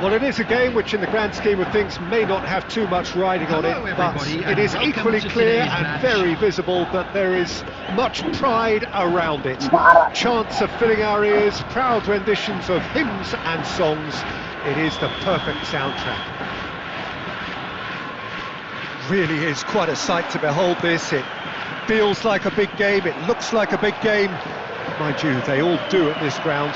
Well, it is a game which in the grand scheme of things may not have too much riding on it, but it is equally clear and very visible that there is much pride around it. Chants are filling our ears, proud renditions of hymns and songs. It is the perfect soundtrack. Really is quite a sight to behold this. It feels like a big game, it looks like a big game. Mind you, they all do at this ground.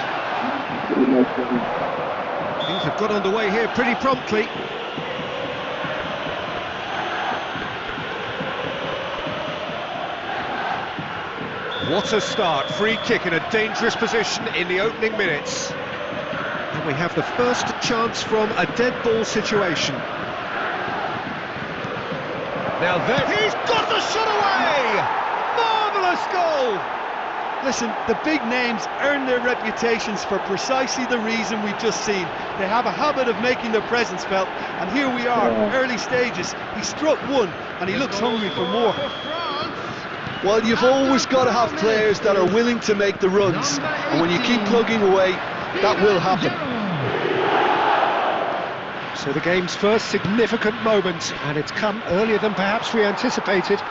Things have got underway here pretty promptly. What a start, free kick in a dangerous position in the opening minutes. And we have the first chance from a dead ball situation. Now there, he's got the shot away! Marvellous! marvellous goal! Listen, the big names earn their reputations for precisely the reason we've just seen. They have a habit of making their presence felt, and here we are, early stages. He struck one, and he looks hungry for more. Well, you've always got to have players that are willing to make the runs, and when you keep plugging away, that will happen. So the game's first significant moment, and it's come earlier than perhaps we anticipated.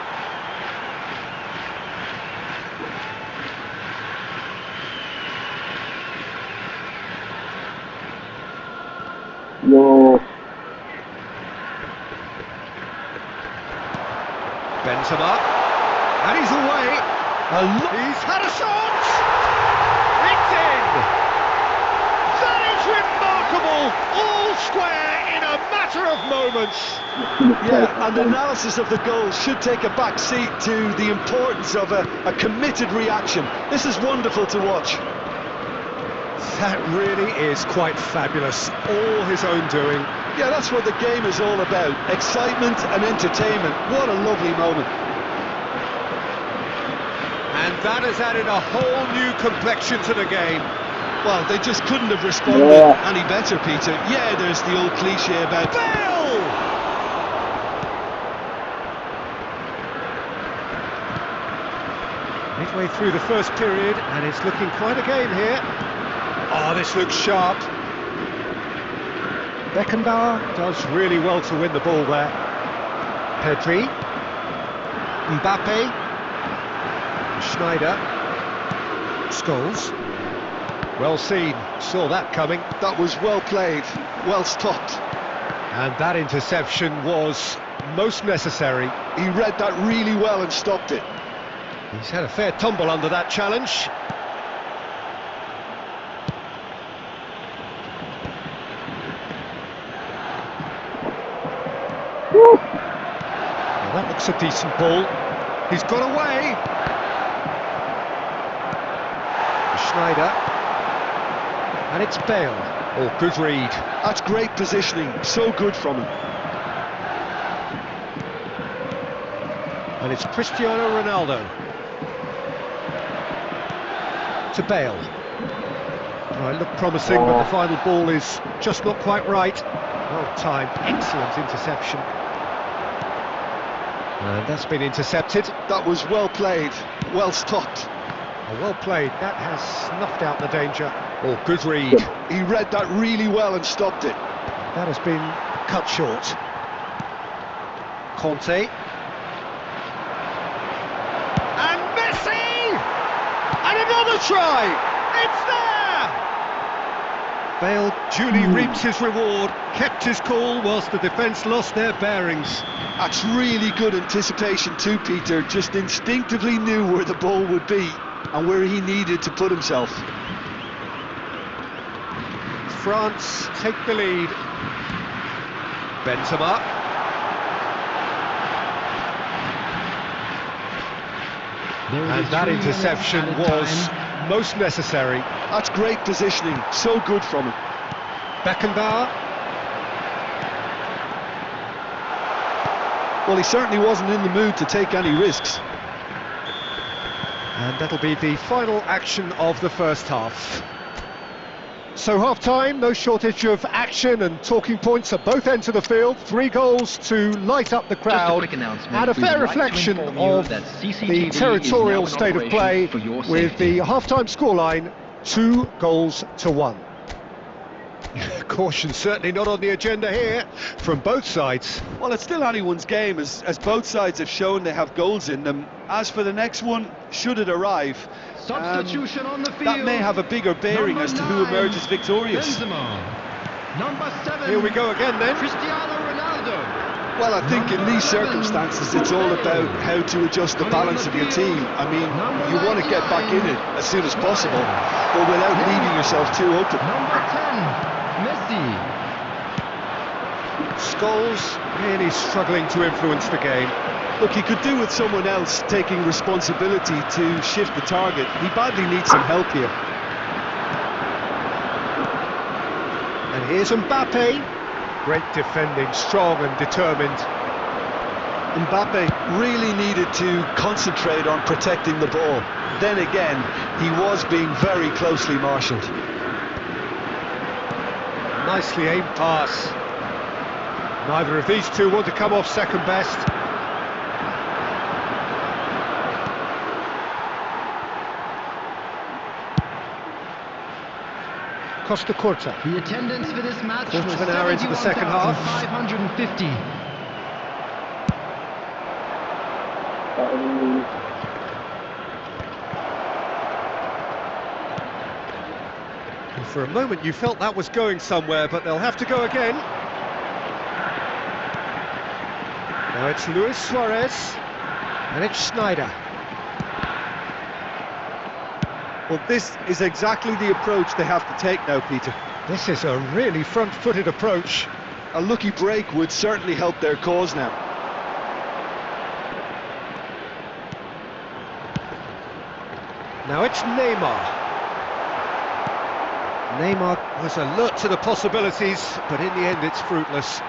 Whoa. Benzema, and he's away. He's had a shot. It's in. That is remarkable. All square in a matter of moments. Yeah, and analysis of the goal should take a back seat to the importance of a committed reaction. This is wonderful to watch. That really is quite fabulous, all his own doing. Yeah, that's what the game is all about, excitement and entertainment. What a lovely moment. And that has added a whole new complexion to the game. Well, they just couldn't have responded any better, Peter. Yeah, there's the old cliche about... Bale! Midway through the first period, and it's looking quite a game here. Oh, this looks sharp. Beckenbauer does really well to win the ball there. Pedri. Mbappe. Schneider. Scholes. Well seen, saw that coming. That was well played, well stopped. And that interception was most necessary. He read that really well and stopped it. He's had a fair tumble under that challenge. Well, that looks a decent ball. He's got away. Schneider. And it's Bale. Oh, good read. That's great positioning, so good from him. And it's Cristiano Ronaldo. To Bale. Well, it looked promising, but the final ball is just not quite right. Well timed, excellent interception. And that's been intercepted. That was well played, well stopped. Oh, well played, that has snuffed out the danger. Oh, good read. He read that really well and stopped it. That has been cut short. Conte. And Messi! And another try! It's there! Bale duly reaps his reward, kept his cool whilst the defence lost their bearings. That's really good anticipation too, Peter. Just instinctively knew where the ball would be and where he needed to put himself. France take the lead. Benzema. And that interception was most necessary. That's great positioning, so good from him. Beckenbauer. Well, he certainly wasn't in the mood to take any risks. And that'll be the final action of the first half. So half-time, no shortage of action and talking points at both ends of the field. 3 goals to light up the crowd, and a fair reflection of the territorial state of play with the half-time scoreline 2-1. Caution certainly not on the agenda here from both sides. Well, it's still anyone's game, as both sides have shown they have goals in them. As for the next one, should it arrive, substitution on the field. That may have a bigger bearing as to who emerges victorious. Number 7. Here we go again then. Cristiano Ronaldo. Well, I think in these circumstances it's all about how to adjust the balance of your team. I mean, you want to get back in it as soon as possible, but without leaving yourself too open. Number 10. Messi. Scholes really struggling to influence the game. Look, he could do with someone else taking responsibility to shift the target. He badly needs some help here. And here's Mbappe. Great defending, strong and determined. Mbappe really needed to concentrate on protecting the ball. Then again, he was being very closely marshalled. Nicely aimed pass. Neither of these two want to come off second best. Costa Curta. The attendance for this match Quarter was of an hour into the second half. 71,550. And for a moment you felt that was going somewhere, but they'll have to go again. Now it's Luis Suarez, and it's Schneider. Well, this is exactly the approach they have to take now, Peter. This is a really front-footed approach. A lucky break would certainly help their cause now. Now it's Neymar. Neymar was alert to the possibilities, but in the end it's fruitless.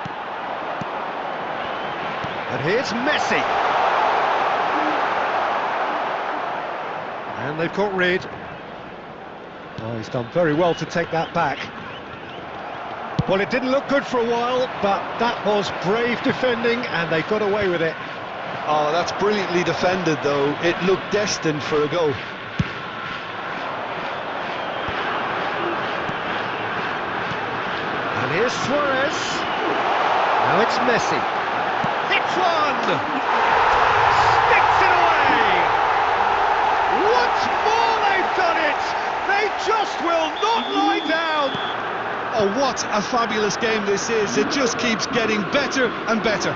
And here's Messi. And they've got rid. Oh, he's done very well to take that back. Well, it didn't look good for a while, but that was brave defending, and they got away with it. Oh, that's brilliantly defended, though. It looked destined for a goal. And here's Suarez. Now it's Messi. Hits one! Sticks it away! Once more they've done it! They just will not lie down! Oh, what a fabulous game this is. It just keeps getting better and better.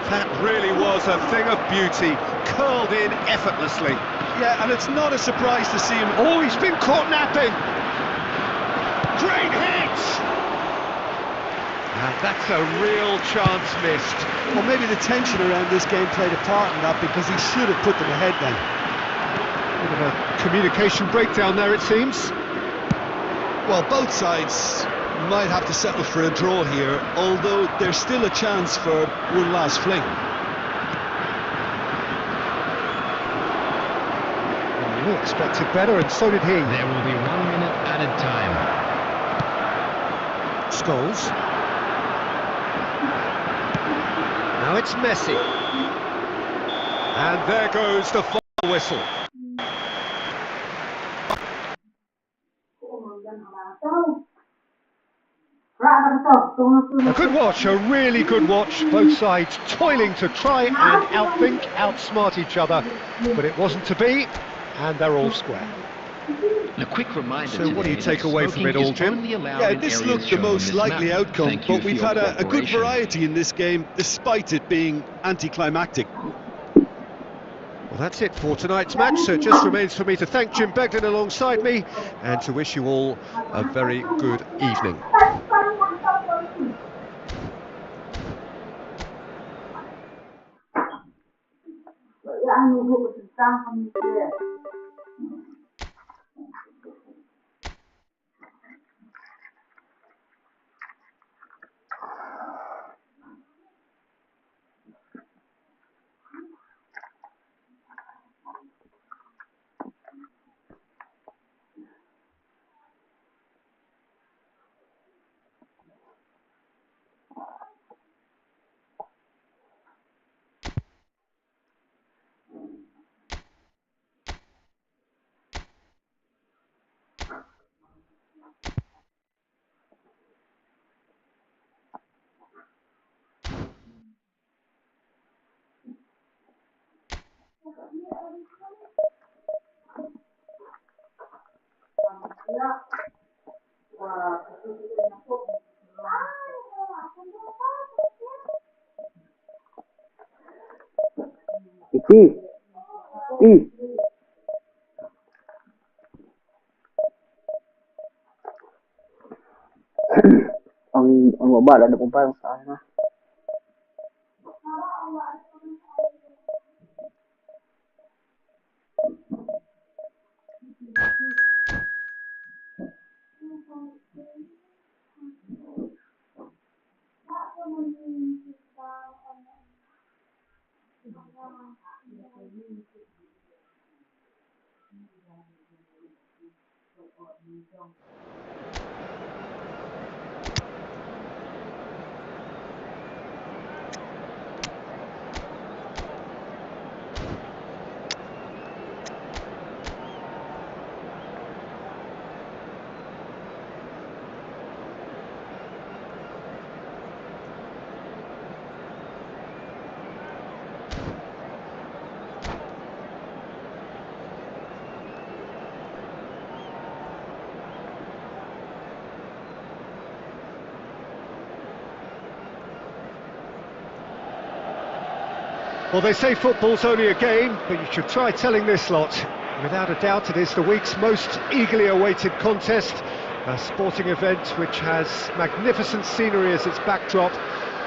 That really was a thing of beauty, curled in effortlessly. Yeah, and it's not a surprise to see him. Oh, he's been caught napping! Great hit! And that's a real chance missed. Well, maybe the tension around this game played a part in that, because he should have put them ahead then. Bit of a communication breakdown there, it seems. Well, both sides might have to settle for a draw here, although there's still a chance for one last fling. We expected better, and so did he. There will be 1 minute added time. Scholes. Now it's Messi. And there goes the final whistle. A good watch, a really good watch. Both sides toiling to try and outthink, outsmart each other. But it wasn't to be, and they're all square. A quick reminder. So what do you take away from it all, Jim? Yeah, this looked the most likely outcome, but we've had a good variety in this game, despite it being anticlimactic. Well, that's it for tonight's match, so it just remains for me to thank Jim Beglin alongside me, and to wish you all a very good evening. Ang baba ada pompa yang sana. Well, they say football's only a game, but you should try telling this lot. Without a doubt, it is the week's most eagerly awaited contest, a sporting event which has magnificent scenery as its backdrop.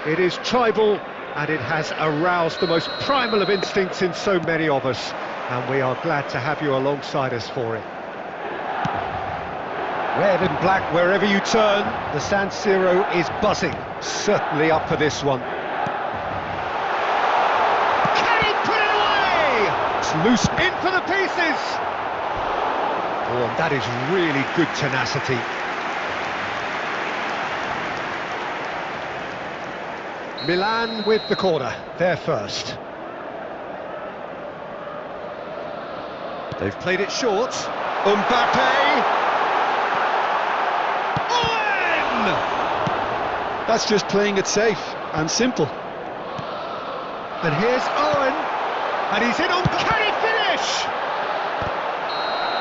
It is tribal, and it has aroused the most primal of instincts in so many of us, and we are glad to have you alongside us for it. Red and black wherever you turn, the San Siro is buzzing, certainly up for this one. Loose in for the pieces. Oh, and that is really good tenacity. Milan with the corner, they're first. They've played it short. Mbappe. Owen! That's just playing it safe and simple. And here's Owen. And he's in on carry finish!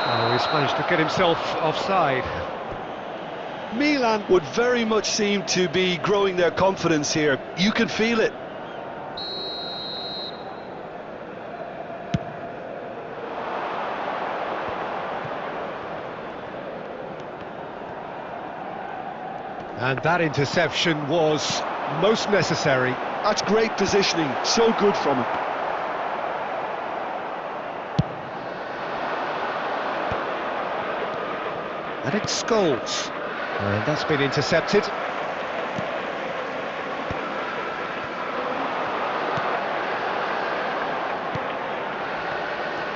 Oh, he's managed to get himself offside. Milan would very much seem to be growing their confidence here. You can feel it. And that interception was most necessary. That's great positioning, so good from him. And it's Scholes. And that's been intercepted.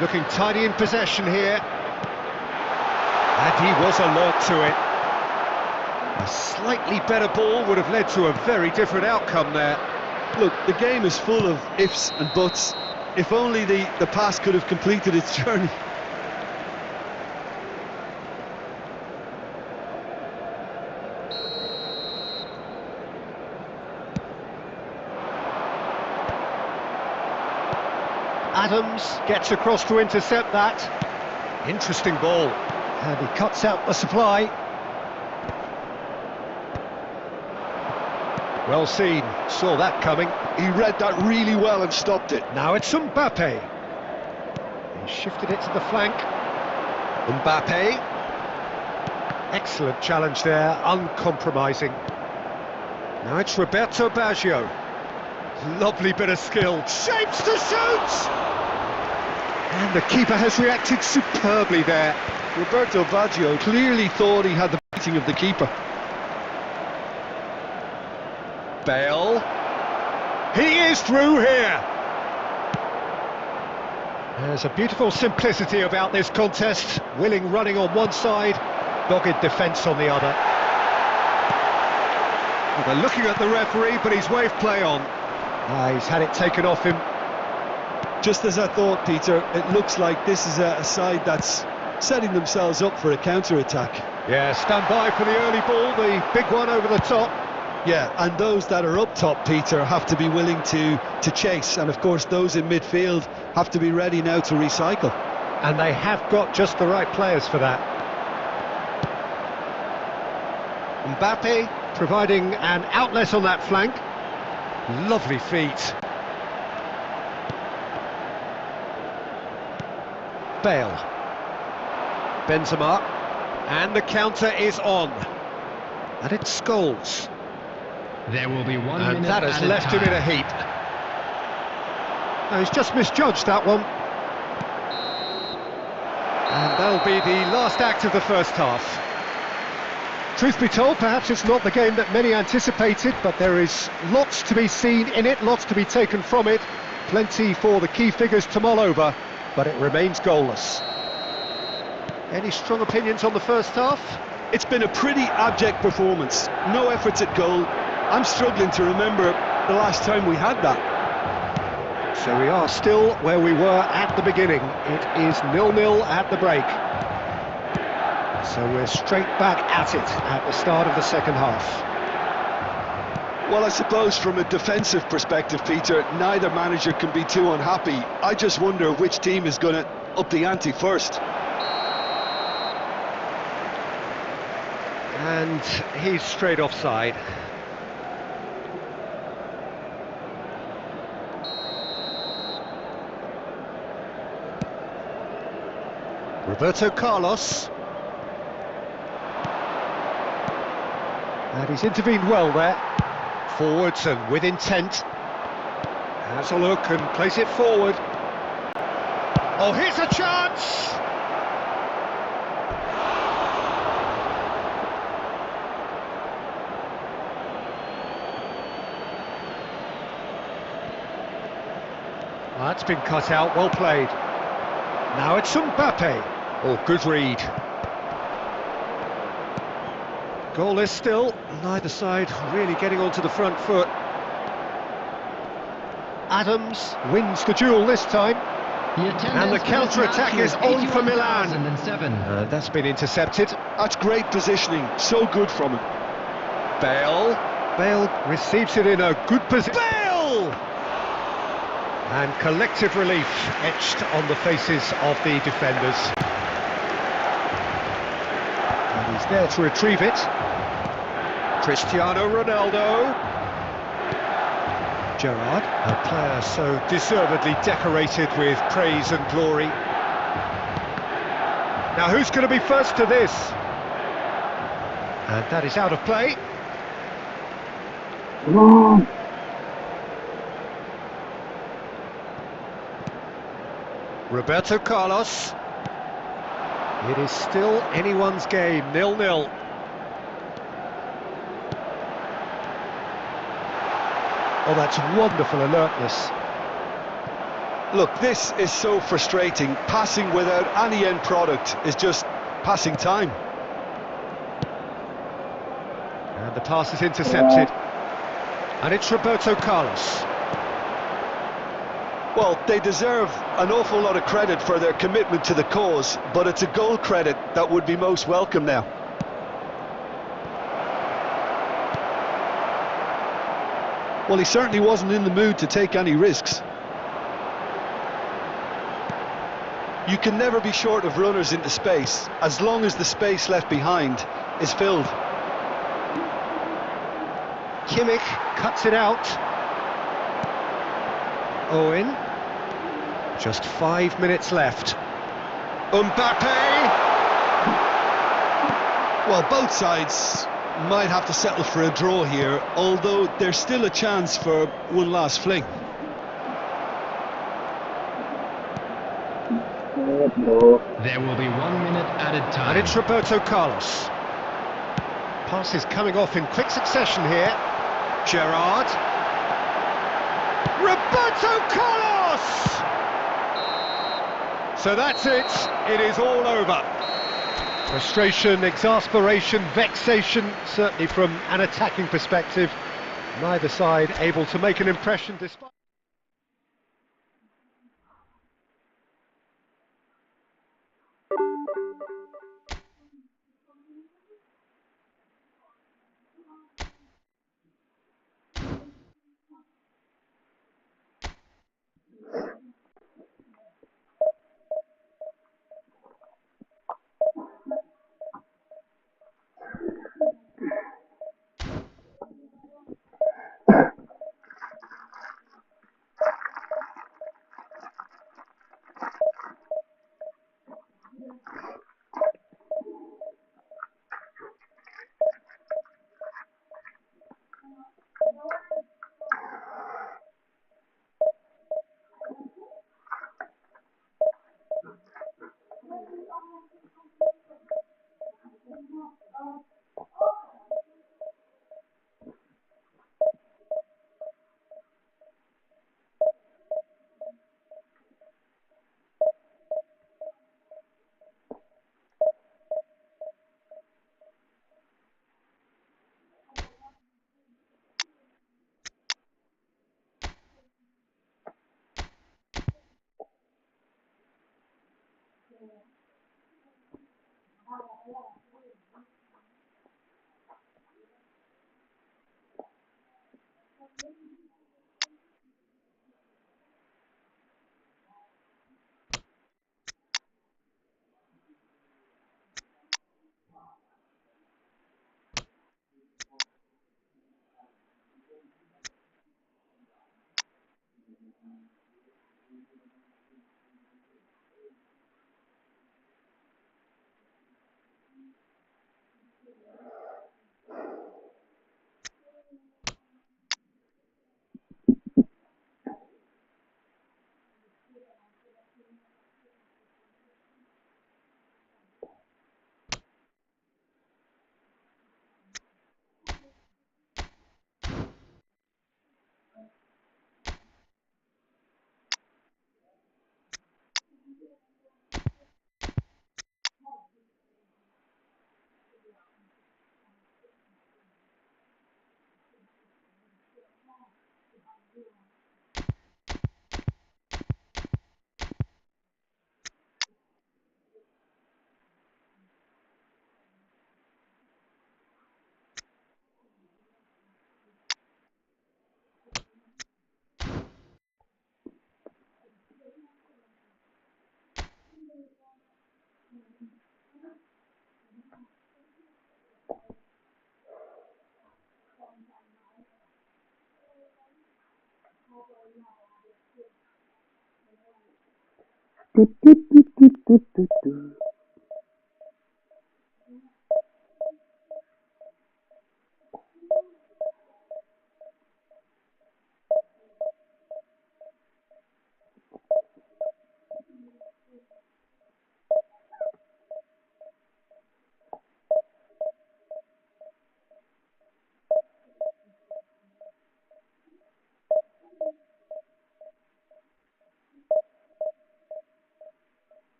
Looking tidy in possession here. And he was alert to it. A slightly better ball would have led to a very different outcome there. Look, the game is full of ifs and buts. If only the pass could have completed its journey. Adams gets across to intercept that. Interesting ball. And he cuts out the supply. Well seen, saw that coming. He read that really well and stopped it. Now it's Mbappe. He shifted it to the flank. Mbappe. Excellent challenge there, uncompromising. Now it's Roberto Baggio. Lovely bit of skill. Shapes to shoot! And the keeper has reacted superbly there. Roberto Baggio clearly thought he had the beating of the keeper. Bale. He is through here. There's a beautiful simplicity about this contest. Willing running on one side, dogged defence on the other. Well, they're looking at the referee, but he's waved play on. He's had it taken off him. Just as I thought, Peter, it looks like this is a side that's setting themselves up for a counter-attack. Yeah, stand by for the early ball, the big one over the top. Yeah, and those that are up top, Peter, have to be willing to chase, and of course those in midfield have to be ready now to recycle. And they have got just the right players for that. Mbappe providing an outlet on that flank. Lovely feet. Bale. Benzema. And the counter is on. And it's Scholes. There will be 1 And minute that has added left him in a time. heap. No, he's just misjudged that one. And that'll be the last act of the first half. Truth be told, perhaps it's not the game that many anticipated, but there is lots to be seen in it, lots to be taken from it. Plenty for the key figures to mull over, but it remains goalless. Any strong opinions on the first half? It's been a pretty abject performance. No efforts at goal. I'm struggling to remember the last time we had that. So we are still where we were at the beginning. It is 0-0 at the break. So we're straight back at it at the start of the second half. Well, I suppose from a defensive perspective, Peter, neither manager can be too unhappy. I just wonder which team is going to up the ante first. And he's straight offside. Roberto Carlos. And he's intervened well there. Forwards and with intent. Has a look and plays it forward. Oh, here's a chance! That's been cut out, well played. Now it's Mbappe. Oh, good read. Goalless still, neither side really getting onto the front foot. Adams wins the duel this time. And the counter-attack is on for Milan. That's been intercepted. That's great positioning, so good from him. Bale receives it in a good position. Bale! And collective relief etched on the faces of the defenders. And he's there to retrieve it. Cristiano Ronaldo. Gerrard, a player so deservedly decorated with praise and glory. Now who's going to be first to this? And that is out of play. Roberto Carlos. It is still anyone's game, 0-0. Oh, that's wonderful alertness. Look, this is so frustrating. Passing without any end product is just passing time. And the pass is intercepted. And it's Roberto Carlos. Well, they deserve an awful lot of credit for their commitment to the cause, but it's a goal credit that would be most welcome now. Well, he certainly wasn't in the mood to take any risks. You can never be short of runners into space, as long as the space left behind is filled. Kimmich cuts it out. Owen. Just 5 minutes left. Mbappe! Well, both sides might have to settle for a draw here, although there's still a chance for one last fling. There will be 1 minute added time. And it's Roberto Carlos. Pass is coming off in quick succession here. Gerrard. Roberto Carlos! So that's it. It is all over. Frustration, exasperation, vexation, certainly from an attacking perspective. Neither side able to make an impression despite...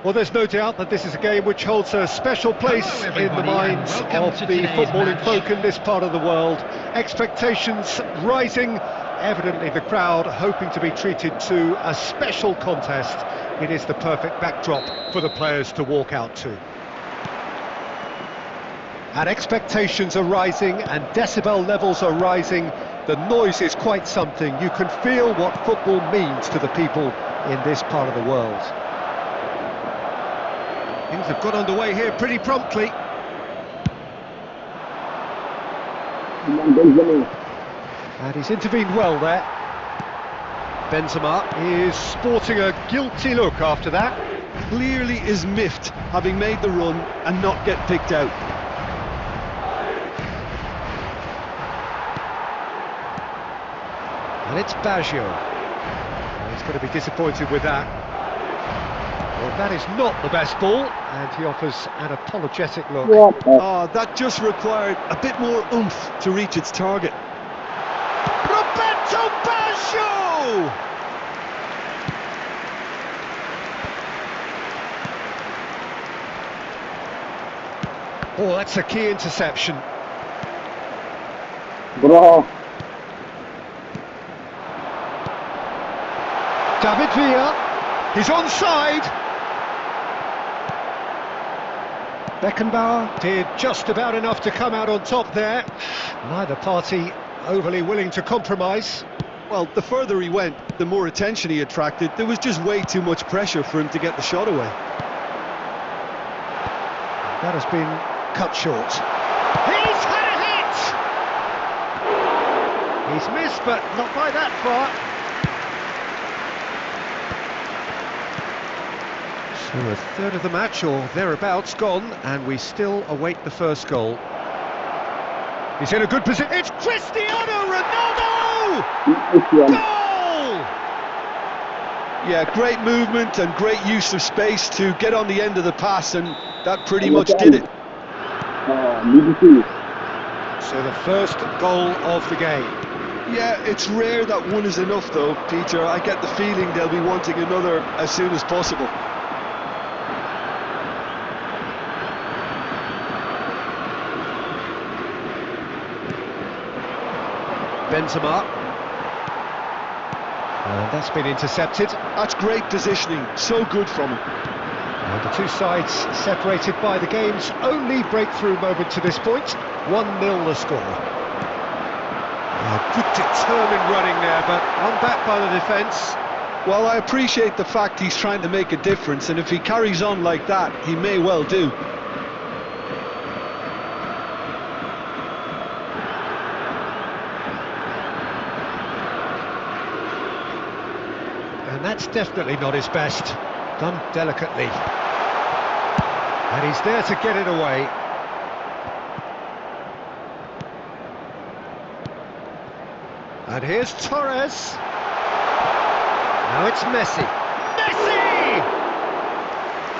Well, there's no doubt that this is a game which holds a special place Hello, in the everybody, minds and welcome of to the today's footballing match. folk in this part of the world. Expectations rising, evidently the crowd hoping to be treated to a special contest. It is the perfect backdrop for the players to walk out to. And expectations are rising and decibel levels are rising. The noise is quite something. You can feel what football means to the people in this part of the world. Things have got underway here pretty promptly. And he's intervened well there. Benzema is sporting a guilty look after that. Clearly is miffed, having made the run and not get picked out. And it's Baggio. He's going to be disappointed with that. Well, that is not the best ball, and he offers an apologetic look. Oh, that just required a bit more oomph to reach its target. Roberto Baggio! Oh, that's a key interception. Bro. David Villa, he's onside. Beckenbauer did just about enough to come out on top there. Neither party overly willing to compromise. Well, the further he went, the more attention he attracted. There was just way too much pressure for him to get the shot away. That has been cut short. He's had a hit! He's missed, but not by that far. So a third of the match, or thereabouts, gone, and we still await the first goal. He's in a good position. It's Cristiano Ronaldo! Goal! Yeah, great movement and great use of space to get on the end of the pass, and that pretty much did it. So the first goal of the game. Yeah, it's rare that one is enough though, Peter. I get the feeling they'll be wanting another as soon as possible. Benzema. And that's been intercepted. That's great positioning, so good from him. And the two sides separated by the game's only breakthrough moment to this point. 1-0 the score. Good determined running there, but one back by the defence. Well, I appreciate the fact he's trying to make a difference, and if he carries on like that, he may well do. And that's definitely not his best. Done delicately. And he's there to get it away. And here's Torres. Now it's Messi. Messi!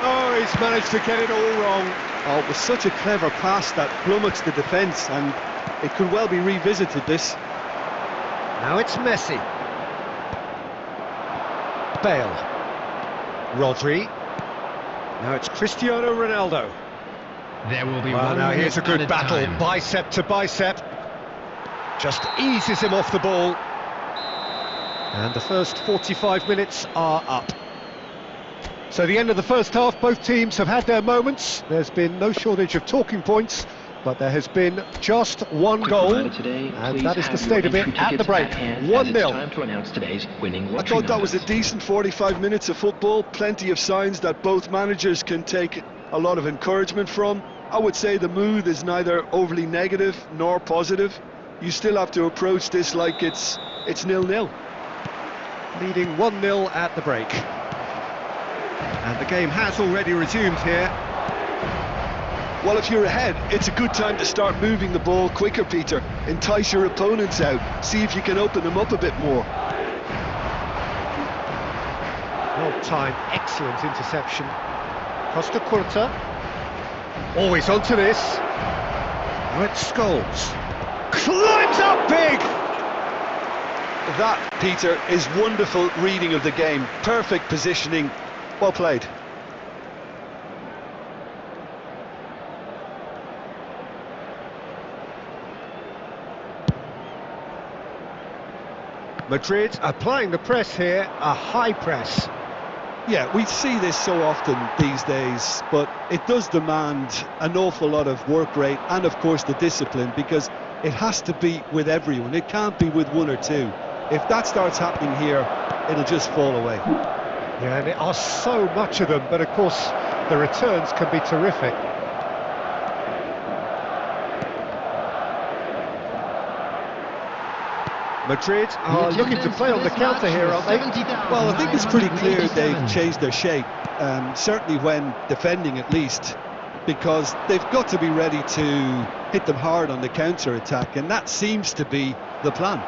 Oh, he's managed to get it all wrong. Oh, it was such a clever pass that flummoxed the defence, and it could well be revisited, this. Now it's Messi. Bale. Rodri. Now it's Cristiano Ronaldo. There will be Well, one now here's a minute good added battle, time. bicep to bicep. Just eases him off the ball. And the first 45 minutes are up. So the end of the first half, both teams have had their moments. There's been no shortage of talking points, but there has been just one goal, and that is the state of it at the break. 1-0. I thought that was a decent 45 minutes of football, plenty of signs that both managers can take a lot of encouragement from. I would say the mood is neither overly negative nor positive. You still have to approach this like it's 0-0. Leading 1-0 at the break. And the game has already resumed here. Well, if you're ahead, it's a good time to start moving the ball quicker, Peter. Entice your opponents out, see if you can open them up a bit more. Well timed, excellent interception. Costa Curta. Always onto this. Now it's Scholes. Climbs up big! That, Peter, is wonderful reading of the game. Perfect positioning. Well played. Madrid applying the press here, a high press. Yeah, we see this so often these days, but it does demand an awful lot of work rate and, of course, the discipline, because it has to be with everyone. It can't be with one or two. If that starts happening here, it'll just fall away. Yeah, and there are so much of them, but of course the returns can be terrific. Madrid are looking to play on the counter here, aren't they? Well, I think it's pretty clear they've changed their shape, certainly when defending at least, because they've got to be ready to hit them hard on the counter-attack, and that seems to be the plan.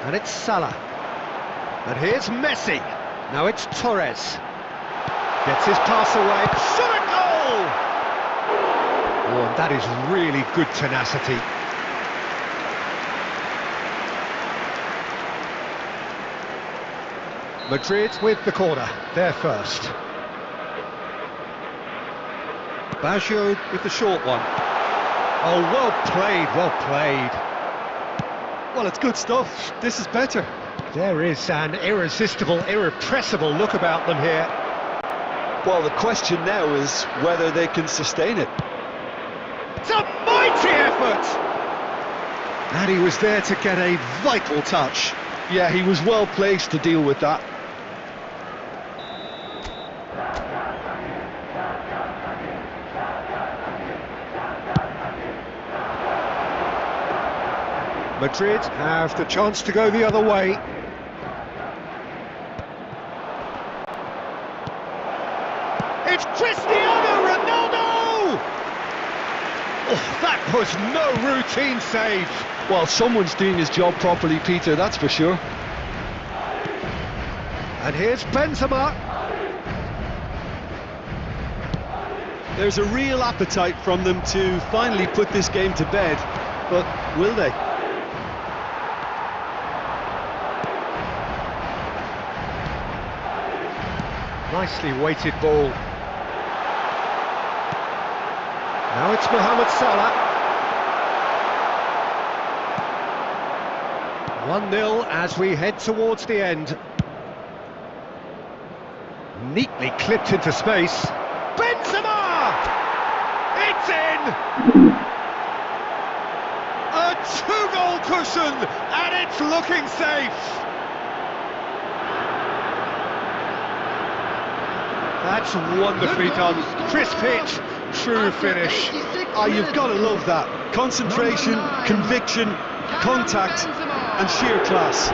And it's Salah. And here's Messi. Now it's Torres. Gets his pass away. Shot a goal! Oh, and that is really good tenacity. Madrid with the corner, they're first. Baggio with the short one. Oh, well played, well played. Well, it's good stuff. This is better. There is an irresistible, irrepressible look about them here. Well, the question now is whether they can sustain it. It's a mighty effort! And he was there to get a vital touch. Yeah, he was well placed to deal with that. Madrid have the chance to go the other way. It's Cristiano Ronaldo! Oh, that That was no routine save. Well, someone's doing his job properly, Peter, that's for sure. And here's Benzema. There's a real appetite from them to finally put this game to bed, but will they? Nicely weighted ball. Now it's Mohamed Salah. 1-0 as we head towards the end. Neatly clipped into space. Benzema! It's in! A two-goal cushion, and it's looking safe. That's wonderfully done. Crisp hit, true finish. You've got to love that. Concentration, conviction, contact, and sheer class.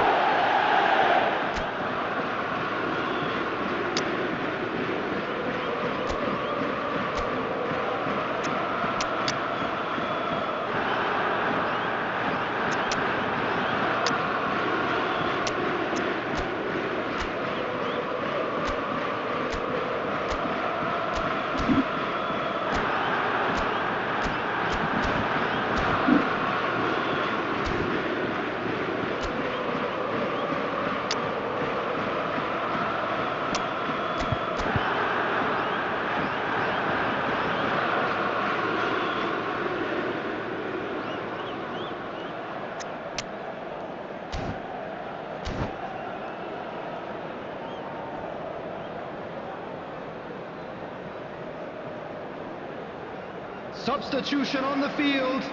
Substitution on the field.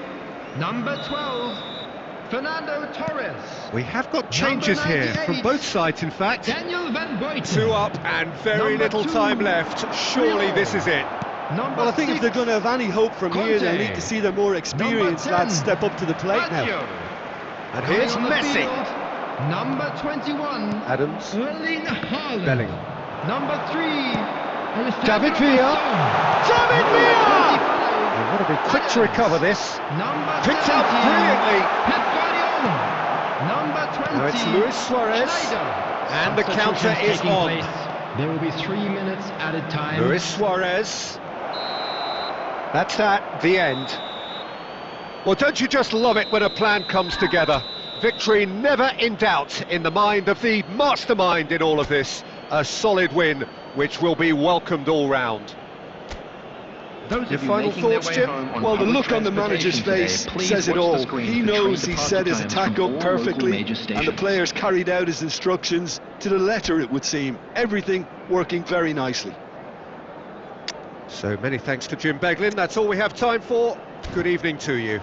Number 12, Fernando Torres. We have got changes here from both sides, in fact. Daniel Van Buiten. 2 up and very little time left. Surely this is it. Well, I think if they're going to have any hope from here, they'll need to see their more experienced lads step up to the plate now. And here's Messi. Number 21, Adams. Erling Haaland. Bellingham. Number 3, David Villa. David Villa! They want to be quick to recover this. Number Picked up 17, brilliantly. Pep Guardiola. Number 20, Now it's Luis Suarez. Schneider. And the counter is Taking on. place. There will be 3 minutes added time. Luis Suarez. That's that, the end. Well, don't you just love it when a plan comes together? Victory never in doubt in the mind of the mastermind in all of this. A solid win, which will be welcomed all round. Your final thoughts, Jim? Well, the look on the manager's face says it all. He knows he set his attack up perfectly, and the players carried out his instructions to the letter, it would seem. Everything working very nicely. So many thanks to Jim Beglin. That's all we have time for. Good evening to you.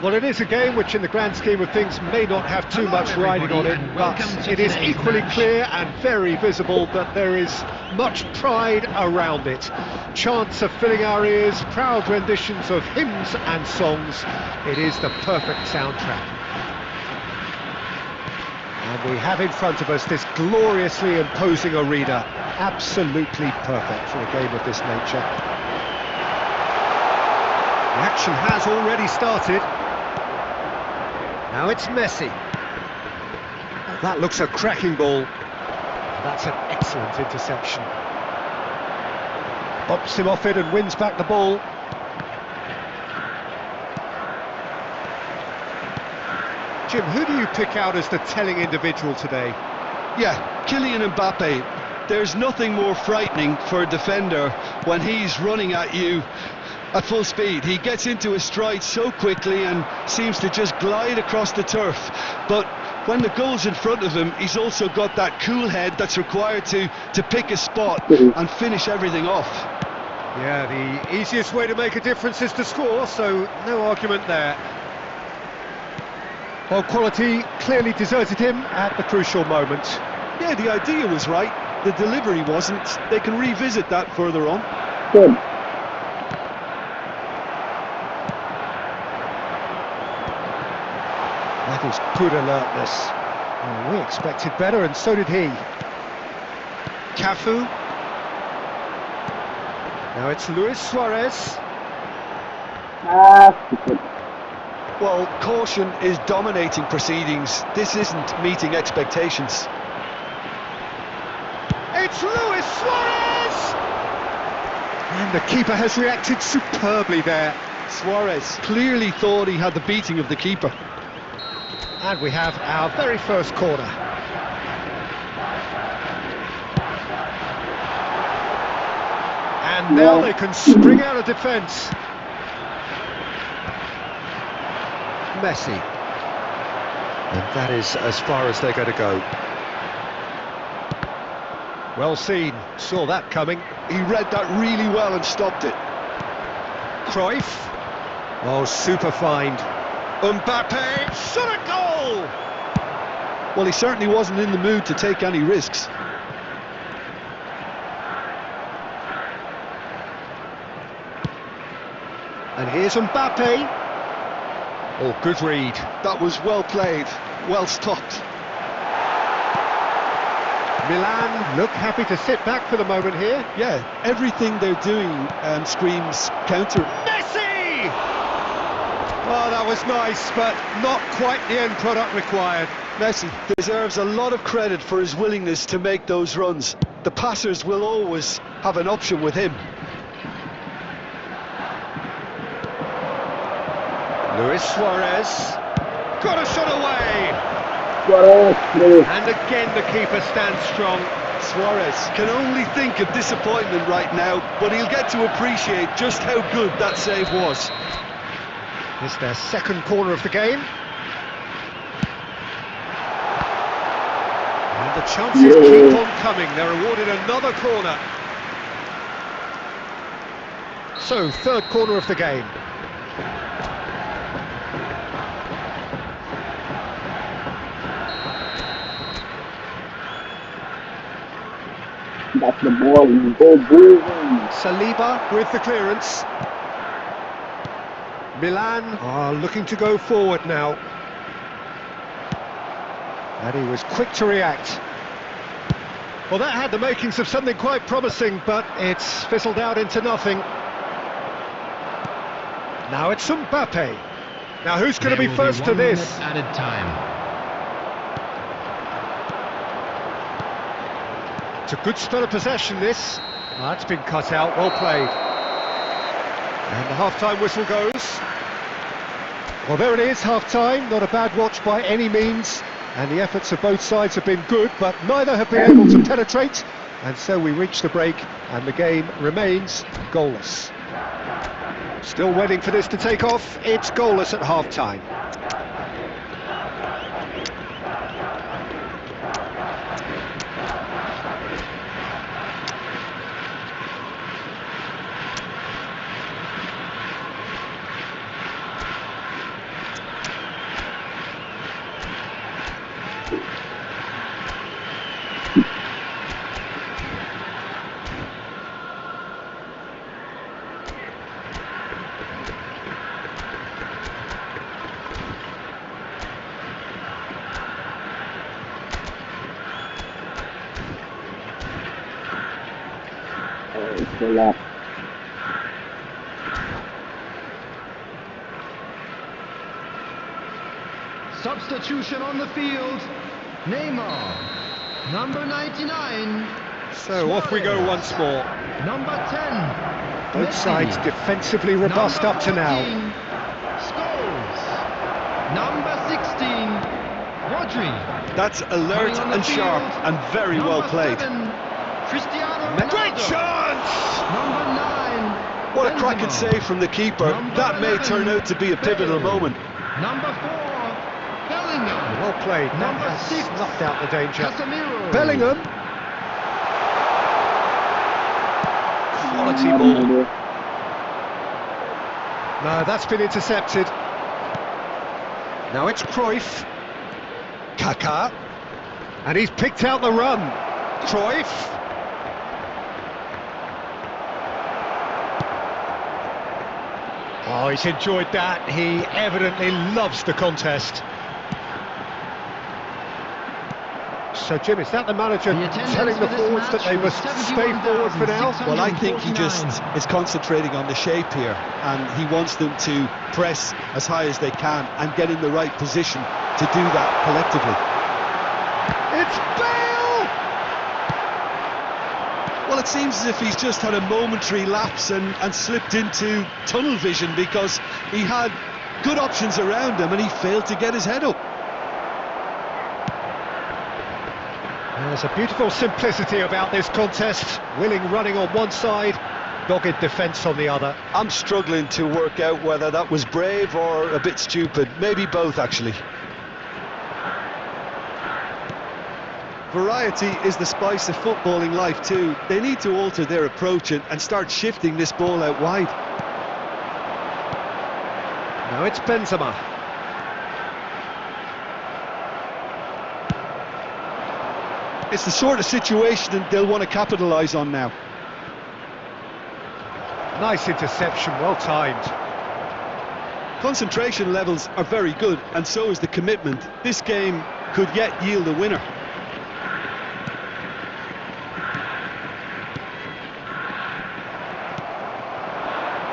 Well, it is a game which in the grand scheme of things may not have too much riding on it, but it is equally clear and very visible that there is much pride around it. Chants are filling our ears, proud renditions of hymns and songs. It is the perfect soundtrack. And we have in front of us this gloriously imposing arena, absolutely perfect for a game of this nature. The action has already started. Now it's Messi. That looks a cracking ball. That's an excellent interception. Bops him off it and wins back the ball. Jim, who do you pick out as the telling individual today? Yeah, Kylian Mbappe. There's nothing more frightening for a defender when he's running at you at full speed. He gets into his stride so quickly and seems to just glide across the turf. But when the goal's in front of him, he's also got that cool head that's required to pick a spot and finish everything off. Yeah, the easiest way to make a difference is to score, so no argument there. Well, quality clearly deserted him at the crucial moment. Yeah, the idea was right, the delivery wasn't. They can revisit that further on. Good. That is good alertness. Well, we expected better, and so did he. Cafu. Now it's Luis Suarez. Stupid. Well, caution is dominating proceedings. This isn't meeting expectations. It's Luis Suarez! And the keeper has reacted superbly there. Suarez clearly thought he had the beating of the keeper. And we have our very first corner. And now they can spring out of defence. Messi. And that is as far as they're going to go. Well seen, saw that coming. He read that really well and stopped it. Cruyff. Oh, super find. Mbappe, shot a goal! Well, he certainly wasn't in the mood to take any risks. And here's Mbappe. Oh, good read. That was well played, well stopped. Milan look happy to sit back for the moment here. Yeah, everything they're doing screams counter. Messi! Oh, that was nice, but not quite the end product required. Messi deserves a lot of credit for his willingness to make those runs. The passers will always have an option with him. Luis Suarez. Got a shot away! Suarez. And again the keeper stands strong. Suarez can only think of disappointment right now, but he'll get to appreciate just how good that save was. It's their second corner of the game. And the chances keep on coming. They're awarded another corner. So, third corner of the game. That's the ball. You go boom. Saliba with the clearance. Milan are looking to go forward now. And he was quick to react. Well, that had the makings of something quite promising, but it's fizzled out into nothing. Now it's Mbappe. Now who's going to be first to this? Added time. It's a good spell of possession, this. That's been cut out, well played. And the half-time whistle goes. Well, there it is, half-time. Not a bad watch by any means. And the efforts of both sides have been good, but neither have been able to penetrate. And so we reach the break, and the game remains goalless. Still waiting for this to take off. It's goalless at half-time. Olá. Substitution on the field. Neymar. Number 99. So off we go once more. Number 10. Both sides Messi. defensively robust Number up to now. 14, Scholes. Number 16. Rodri. That's alert Coming on the and sharp field, and very number well played. 7, Cristiano Great Ronaldo. chance! Number 9. What a Benzema. cracking save from the keeper. Number That may 11, turn out to be a pivotal Bale. moment. Number 4, Bellingham. Well played. That Number has 6, snuffed out the danger. Casemiro. Bellingham. Quality ball. No, that's been intercepted. Now it's Cruyff. Kaká. And he's picked out the run. Cruyff. Oh, he's enjoyed that. He evidently loves the contest. So, Jim, is that the manager The attendance telling the for this forwards that match they was must stay forward for now? 71,600. Well, I think he just is concentrating on the shape here, and he wants them to press as high as they can and get in the right position to do that collectively. It's Bale! Well, it seems as if he's just had a momentary lapse and slipped into tunnel vision, because he had good options around him and he failed to get his head up. There's a beautiful simplicity about this contest. Willing running on one side, dogged defence on the other. I'm struggling to work out whether that was brave or a bit stupid. Maybe both, actually. Variety is the spice of footballing life too. They need to alter their approach and start shifting this ball out wide. Now it's Benzema. It's the sort of situation that they'll want to capitalise on now. Nice interception, well timed. Concentration levels are very good, and so is the commitment. This game could yet yield a winner.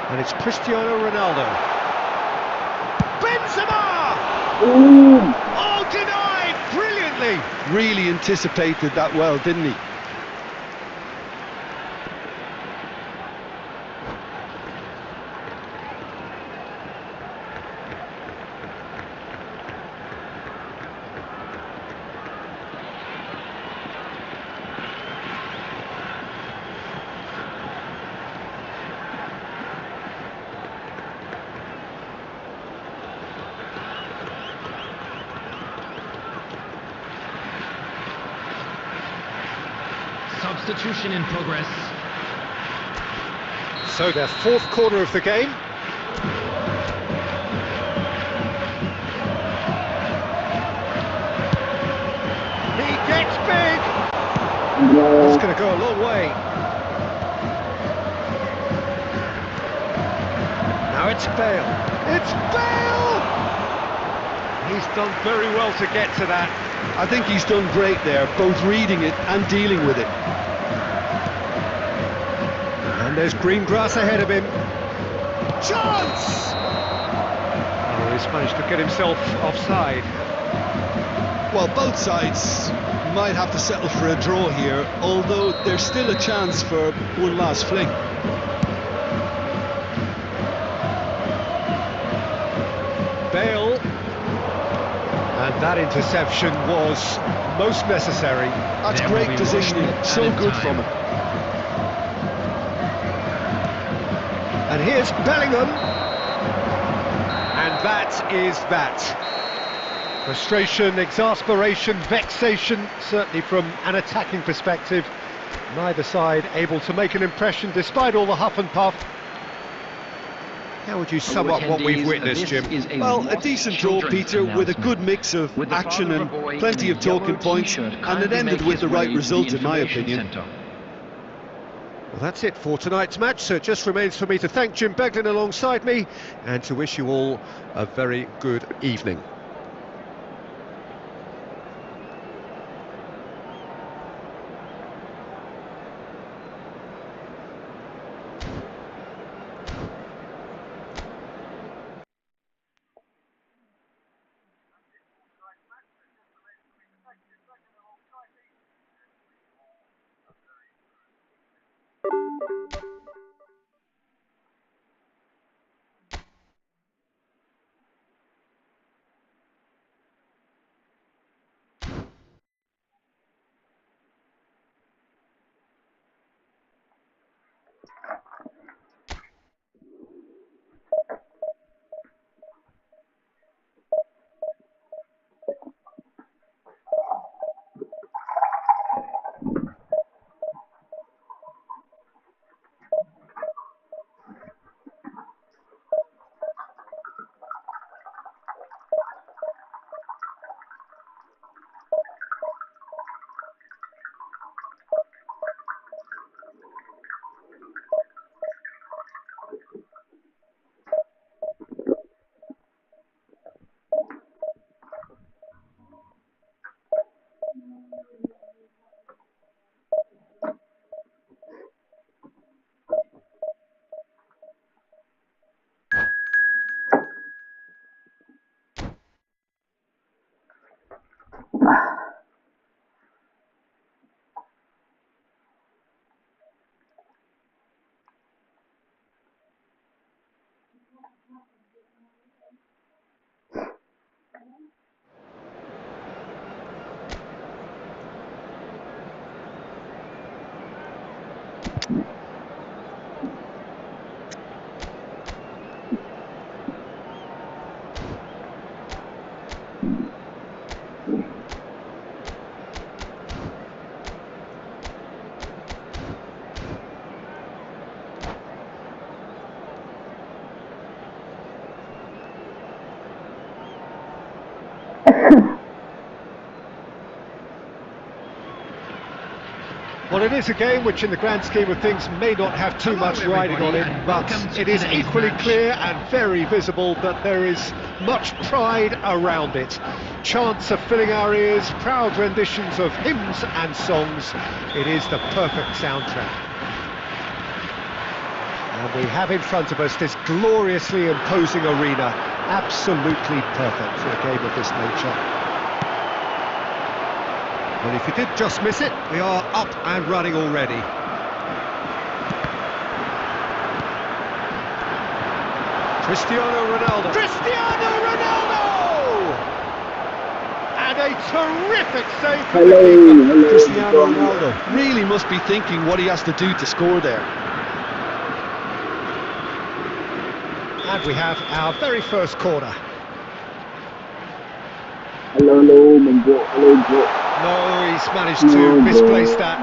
And it's Cristiano Ronaldo. Benzema! Oh, denied! Brilliantly! Really anticipated that well, didn't he? Substitution in progress. So their fourth corner of the game. He gets big! That's going to go a long way. Now it's Bale. It's Bale! He's done very well to get to that. I think he's done great there, both reading it and dealing with it. And there's green grass ahead of him. Chance! Oh, he's managed to get himself offside. Well, both sides might have to settle for a draw here, although there's still a chance for one last fling. Bale. And that interception was most necessary. That's There will great be positioning, one so added good time. from him. And here's Bellingham. And that is that. Frustration, exasperation, vexation, certainly from an attacking perspective. Neither side able to make an impression despite all the huff and puff. How would you sum up what we've witnessed, Jim? Well, a decent draw, Peter, with a good mix of action and plenty of talking points, and it ended with the right result, in my opinion. Well, that's it for tonight's match, so it just remains for me to thank Jim Beglin alongside me and to wish you all a very good evening. Well, it is a game which in the grand scheme of things may not have too much riding on it, but it is equally clear and very visible that there is much pride around it. Chants are filling our ears, proud renditions of hymns and songs. It is the perfect soundtrack. And we have in front of us this gloriously imposing arena, absolutely perfect for a game of this nature. Well, if you did just miss it, we are up and running already. Cristiano Ronaldo! Cristiano Ronaldo! And a terrific save for the keeper. Cristiano Ronaldo really must be thinking what he has to do to score there. And we have our very first corner. Hello, Mango. Hello, Joe. No, he's managed to misplace that.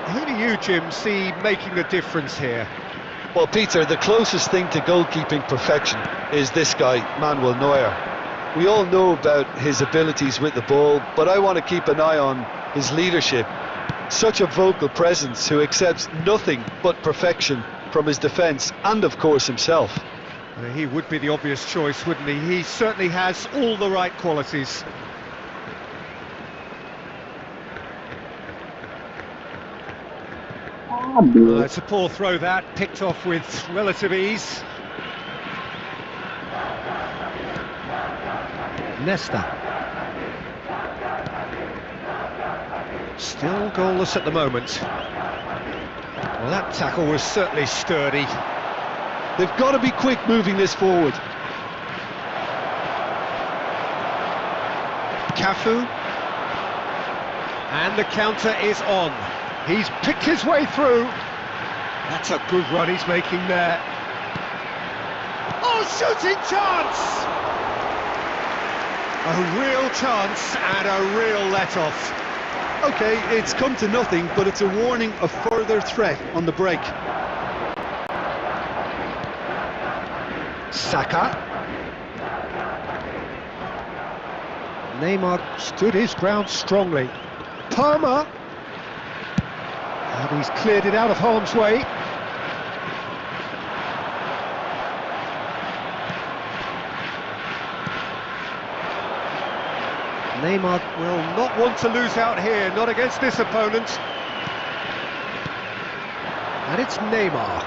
Who do you, Jim, see making a difference here? Well, Peter, the closest thing to goalkeeping perfection is this guy, Manuel Neuer. We all know about his abilities with the ball, but I want to keep an eye on his leadership. Such a vocal presence who accepts nothing but perfection from his defence and, of course, himself. He would be the obvious choice, wouldn't he? He certainly has all the right qualities. It's a poor throw that, picked off with relative ease. Nesta. Still goalless at the moment. Well, that tackle was certainly sturdy. They've got to be quick moving this forward. Cafu. And the counter is on. He's picked his way through. That's a good run he's making there. Oh, shooting chance! A real chance and a real let-off. OK, it's come to nothing, but it's a warning of further threat on the break. Saka. Neymar stood his ground strongly. Palmer. And he's cleared it out of harm's way. Neymar will not want to lose out here, not against this opponent. And it's Neymar.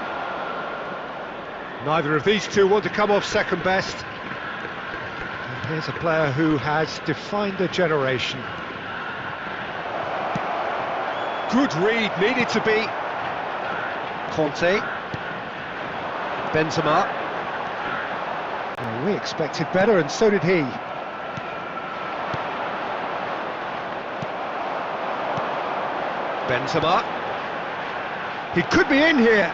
Neither of these two want to come off second best. And here's a player who has defined a generation. Good read, needed to be. Conte. Benzema. Well, we expected better, and so did he. Benzema. He could be in here.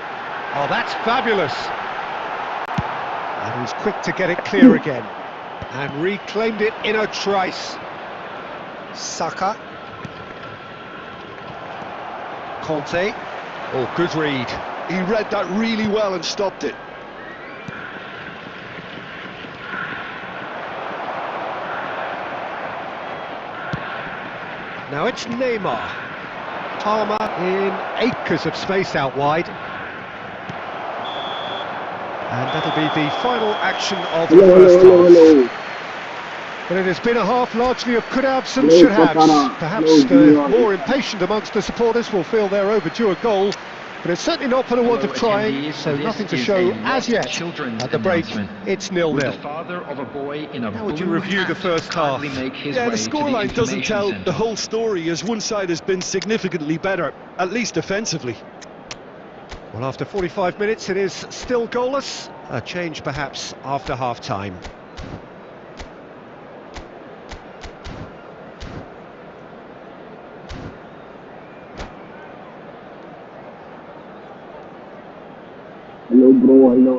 Oh, that's fabulous. And he's quick to get it clear again. And reclaimed it in a trice. Saka. Conte. Oh, good read. He read that really well and stopped it. Now it's Neymar. Palmer in acres of space out wide. And that'll be the final action of the first half. But it has been a half largely of could-haves and should-haves. Perhaps the more impatient amongst the supporters will feel they're overdue a goal, but it's certainly not for the want of trying, so nothing to show as yet. At the break, it's 0-0. How would you review the first half? Yeah, the scoreline doesn't tell the whole story, as one side has been significantly better, at least defensively. Well, after 45 minutes, it is still goalless. A change, perhaps, after half-time. Hello, bro. Hello.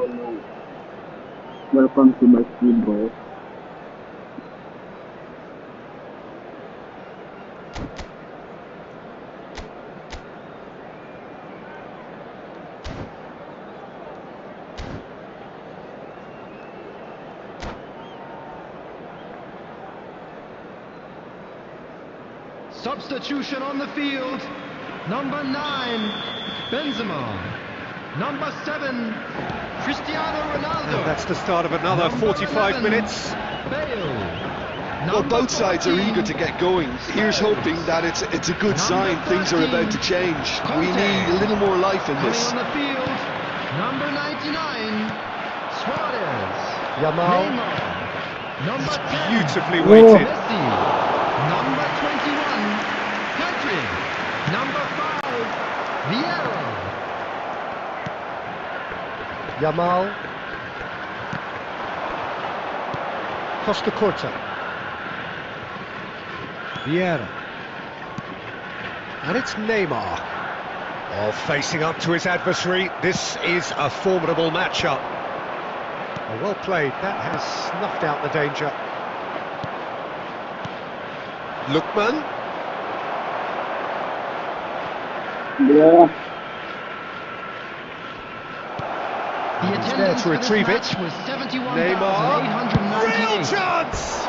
Welcome to my stream, bro. Substitution on the field. Number 9, Benzema. Number 7, Cristiano Ronaldo. And that's the start of another Number 45 11, minutes. Bale. Well, both sides are 14, eager to get going. Here's hoping that it's a good sign. Things are about to change. We need a little more life in Coming this. on the field, number 99, Suarez. Yamal. Neymar. Number 10, Beautifully weighted. Messi. Number 21, Pedri. Number 5, Vieira. Yamal. Costa Corta. Vieira. And it's Neymar. Oh, facing up to his adversary. This is a formidable matchup. Oh, well played. That has snuffed out the danger. Lookman. Yeah. The He's there attendance to retrieve for it. this match was Neymar. Real 71,898. chance!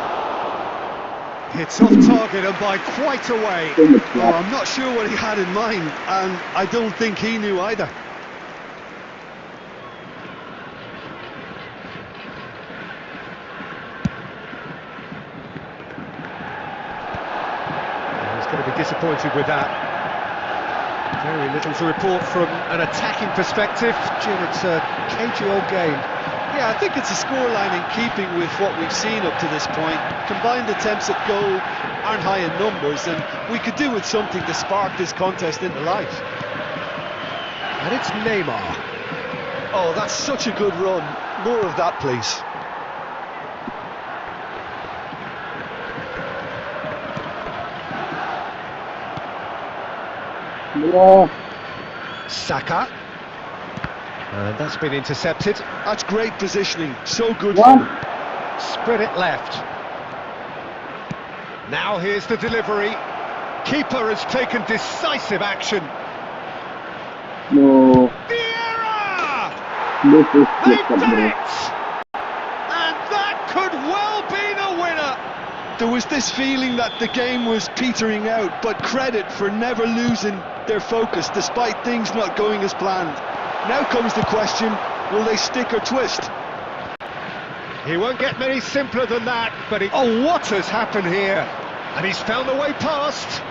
It's off target and by quite a way. Oh, I'm not sure what he had in mind, and I don't think he knew either. He's going to be disappointed with that. Very little to report from an attacking perspective. Jim, it's a cagey old game. Yeah, I think it's a scoreline in keeping with what we've seen up to this point. Combined attempts at goal aren't high in numbers, and we could do with something to spark this contest into life. And it's Neymar. Oh, that's such a good run. More of that, please. Yeah. Saka. And that's been intercepted. That's great positioning. So good. What? Spread it left. Now here's the delivery. Keeper has taken decisive action. No. Vieira! This is They've just a done break. it! And that could well be the winner. There was this feeling that the game was petering out, but credit for never losing their focus despite things not going as planned. Now comes the question, will they stick or twist? He won't get many simpler than that, but oh, what has happened here? And he's found a way past.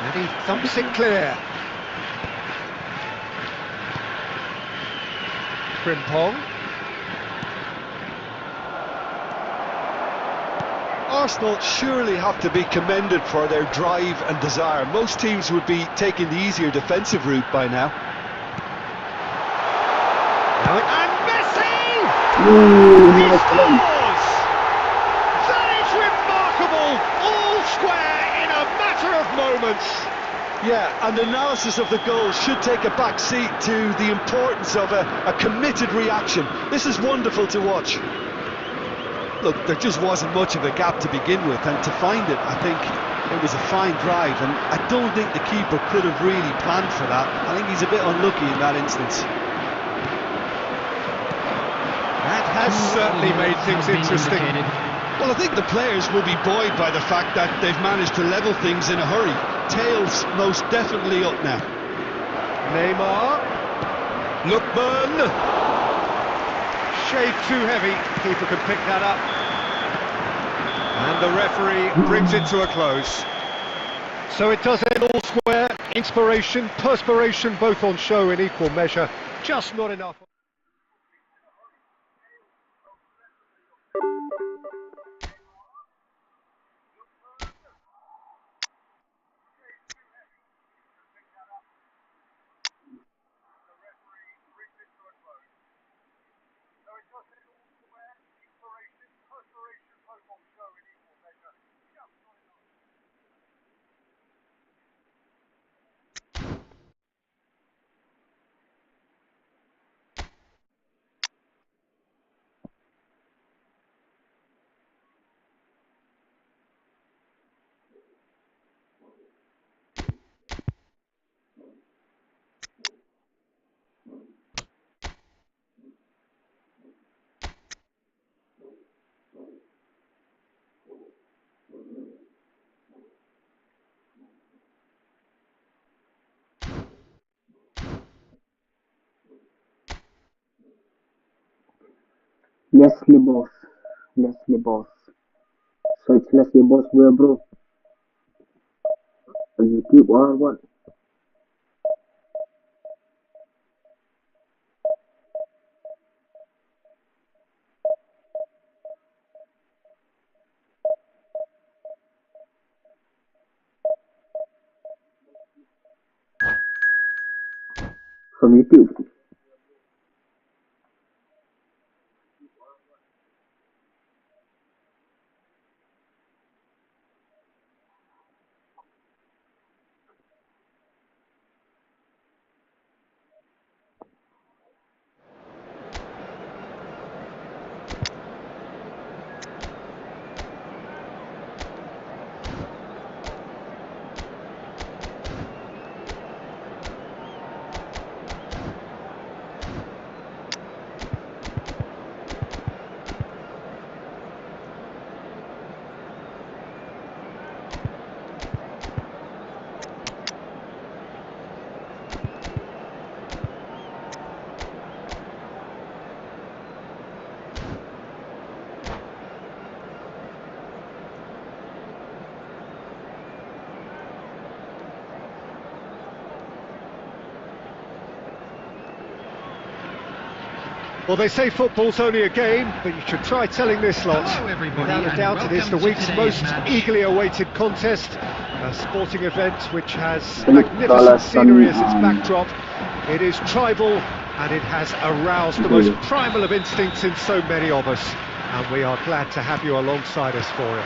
And he thumps it clear. Frimpong. Arsenal surely have to be commended for their drive and desire. Most teams would be taking the easier defensive route by now. And Messi! Ooh, He nice play. scores! That is remarkable! All square in a matter of moments. Yeah, and analysis of the goal should take a back seat to the importance of a committed reaction. This is wonderful to watch. Look, there just wasn't much of a gap to begin with, and to find it, I think it was a fine drive, and I don't think the keeper could have really planned for that. I think he's a bit unlucky in that instance. That has certainly made things interesting. Well, I think the players will be buoyed by the fact that they've managed to level things in a hurry. Tails most definitely up now. Neymar. Lookman. Shade too heavy. Keeper can pick that up. And the referee brings it to a close. So it does end all square. Inspiration, perspiration, both on show in equal measure. Just not enough. Leslie Boss. Leslie Boss. So it's Leslie Boss where, bro? On YouTube or what? From YouTube. Well, they say football's only a game, but you should try telling this lot. Hello, everybody, Without a and doubt, it is the welcome to week's today's most match. eagerly awaited contest. A sporting event which has $8 magnificent scenery as its on- backdrop. It is tribal, and it has aroused the most primal of instincts in so many of us. And we are glad to have you alongside us for it.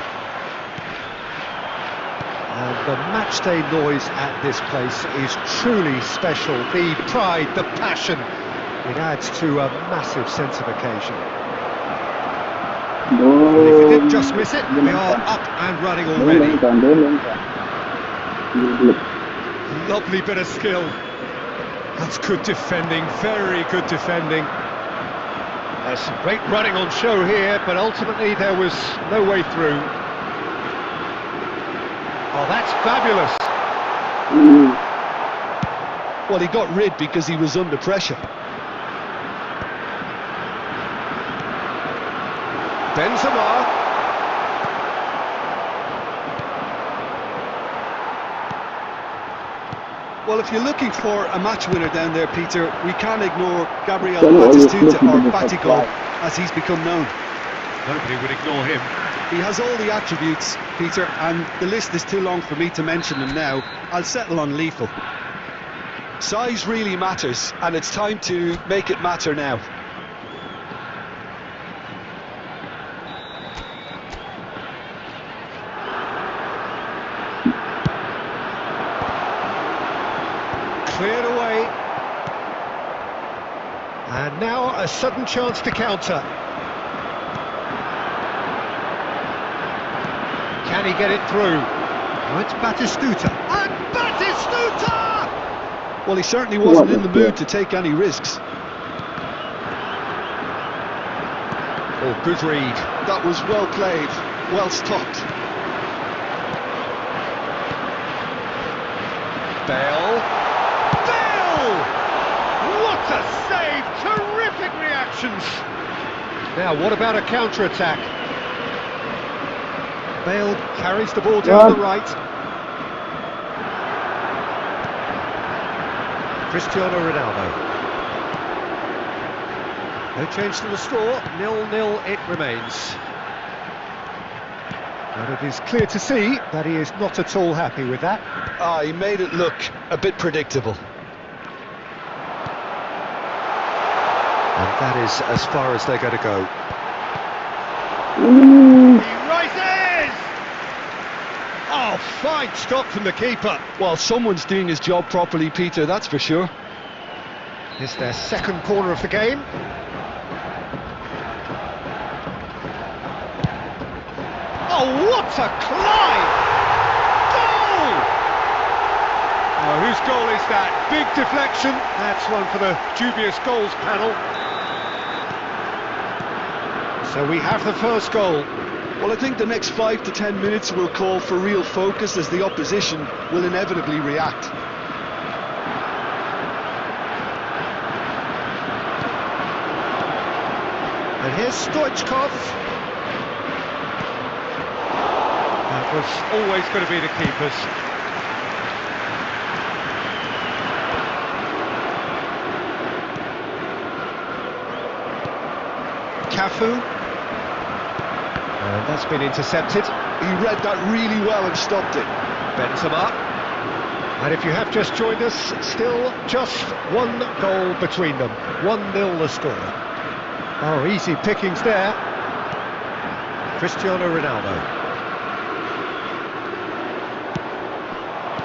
And the matchday noise at this place is truly special. The pride, the passion, it adds to a massive sense of occasion. And if we did just miss it, we are up and running already. Lovely bit of skill. That's good defending, very good defending. There's some great running on show here, but ultimately there was no way through. Oh, that's fabulous. Well, he got rid because he was under pressure. Benzema. Well, if you're looking for a match winner down there, Peter, we can't ignore Gabriel Batistuta, or Batigol, as he's become known. Nobody would ignore him. He has all the attributes, Peter, and the list is too long for me to mention them now. I'll settle on lethal. Size really matters, and it's time to make it matter now. Cleared away. And now a sudden chance to counter. Can he get it through? Oh, it's Batistuta. And Batistuta! Well, he certainly wasn't in the mood to take any risks. Oh, good read. That was well played, well stopped. Bale. Bale! What a save! Terrific reactions! Now, what about a counter-attack? Bale carries the ball down the right. Cristiano Ronaldo. No change to the score, 0-0 it remains. And it is clear to see that he is not at all happy with that. Ah, he made it look a bit predictable. And that is as far as they're going to go. He rises! Oh, fine stop from the keeper. Well, someone's doing his job properly, Peter, that's for sure. It's their second corner of the game. Oh, what a climb! Goal! Oh, whose goal is that? Big deflection. That's one for the dubious goals panel. So we have the first goal. Well, I think the next 5 to 10 minutes will call for real focus, as the opposition will inevitably react. And here's Stoichkov. That was always going to be the keeper's. Cafu. And that's been intercepted. He read that really well and stopped it. Benzema. And if you have just joined us, still just one goal between them. 1-0 the score. Oh, easy pickings there. Cristiano Ronaldo.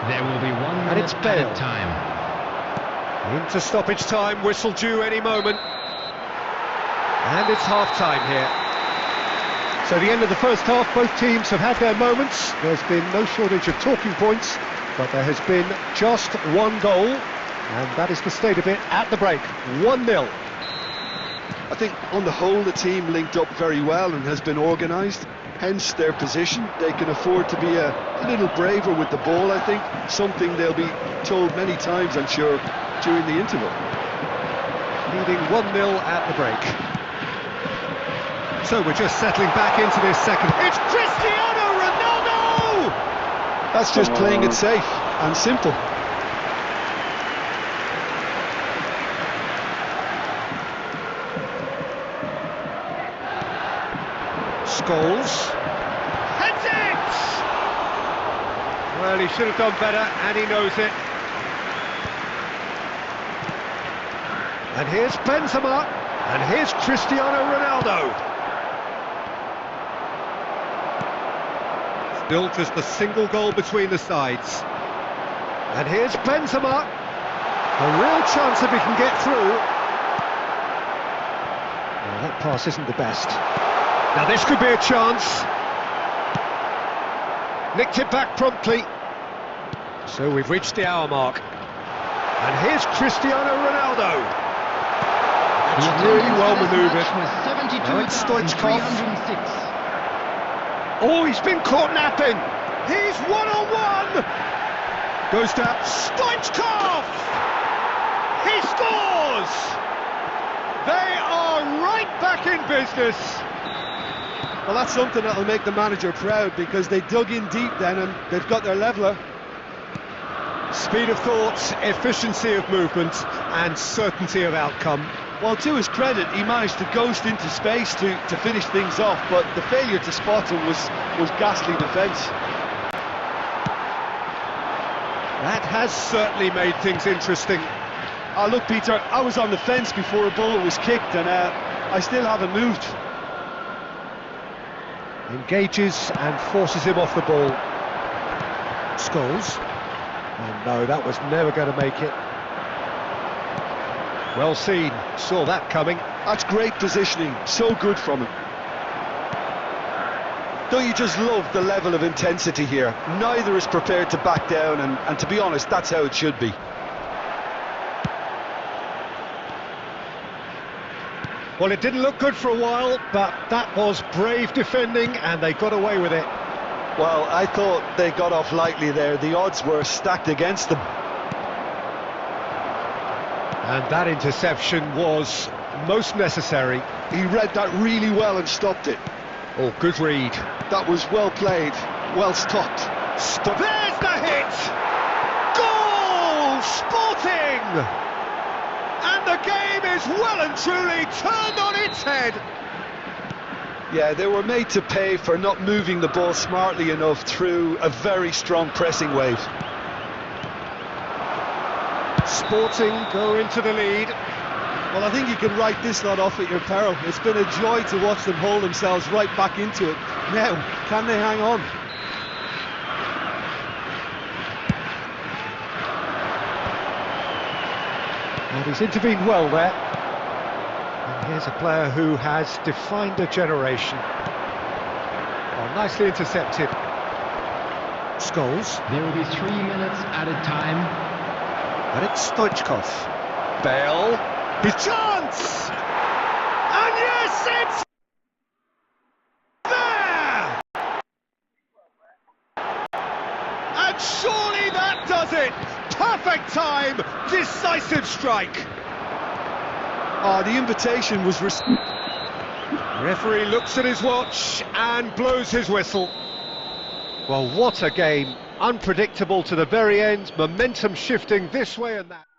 There will be 1 minute And it's Bale. added time. Into stoppage time, whistle due any moment. And it's half-time here. So the end of the first half, both teams have had their moments. There's been no shortage of talking points, but there has been just one goal, and that is the state of it at the break. 1-0. I think on the whole the team linked up very well and has been organised, hence their position. They can afford to be a little braver with the ball, I think, something they'll be told many times, I'm sure, during the interval. Leading 1-0 at the break. So we're just settling back into this second. It's Cristiano Ronaldo! That's just playing it safe and simple. Scholes. Heads it! Well, he should have done better, and he knows it. And here's Benzema, and here's Cristiano Ronaldo. Still just a single goal between the sides. And here's Benzema. A real chance if he can get through. Well, that pass isn't the best. Now this could be a chance. Nicked it back promptly. So we've reached the hour mark. And here's Cristiano Ronaldo. It's really well manoeuvred. Now it's Stoichkov. Oh, he's been caught napping. He's one-on-one. Goes to Stoichkov. He scores. They are right back in business. Well, that's something that'll make the manager proud, because they dug in deep then and they've got their leveller. Speed of thought, efficiency of movement, and certainty of outcome. Well, to his credit, he managed to ghost into space to finish things off, but the failure to spot him was ghastly defence. That has certainly made things interesting. Oh, look, Peter, I was on the fence before a ball was kicked, and I still haven't moved. Engages and forces him off the ball. Scholes. And no, that was never going to make it. Well seen, saw that coming. That's great positioning, so good from him. Don't you just love the level of intensity here? Neither is prepared to back down, and to be honest, that's how it should be. Well, it didn't look good for a while, but that was brave defending, and they got away with it. Well, I thought they got off lightly there. The odds were stacked against them. And that interception was most necessary. He read that really well and stopped it. Oh, good read. That was well played, well stopped. There's the hit! Goal! Sporting! And the game is well and truly turned on its head. Yeah, they were made to pay for not moving the ball smartly enough through a very strong pressing wave. Sporting go into the lead. Well, I think you can write this lot off at your peril. It's been a joy to watch them hold themselves right back into it. Now, can they hang on? And he's intervened well there. And here's a player who has defined a generation. Oh, nicely intercepted. Scholes. There will be 3 minutes added time. And it's Stoichkov. Bale. His chance! And yes, it's there! And surely that does it! Perfect time, decisive strike. Oh, the invitation was Referee looks at his watch and blows his whistle. Well, what a game. Unpredictable to the very end, momentum shifting this way and that.